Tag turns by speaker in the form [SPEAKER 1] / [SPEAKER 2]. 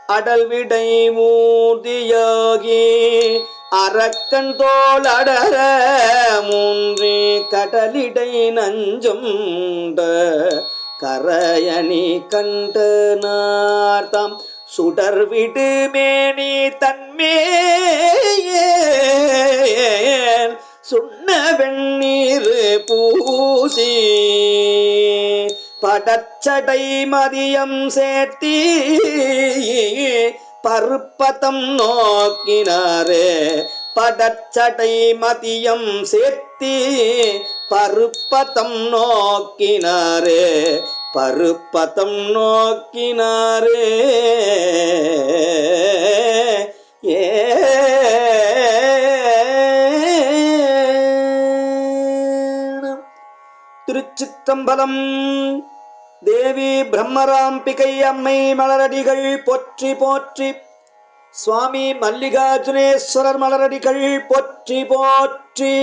[SPEAKER 1] அடல்விடை மூர்த்தியாகி அரக்கன் தோள் அடர மூன்றி கடலிடை நஞ்சும் கரையணி கண்ட நார்த்தாம் சுடர்விடு மேனி தன்மேல் சுண்ண வெண்ணீர் பூசி படச்சடை மதியம் சேர்த்தி பருப்பதம் நோக்கினாரே படச்சடை மதியம் சேர்த்தி பருப்பதம் நோக்கினாரே பருப்பதம் நோக்கினாரே ஏ திருச்சிற்றம்பலம். தேவி பிரம்மராம்பிகை அம்மை மலரடிகள் போற்றி போற்றி. சுவாமி மல்லிகார்ஜுனேஸ்வரர் மலரடிகள் போற்றி போற்றி.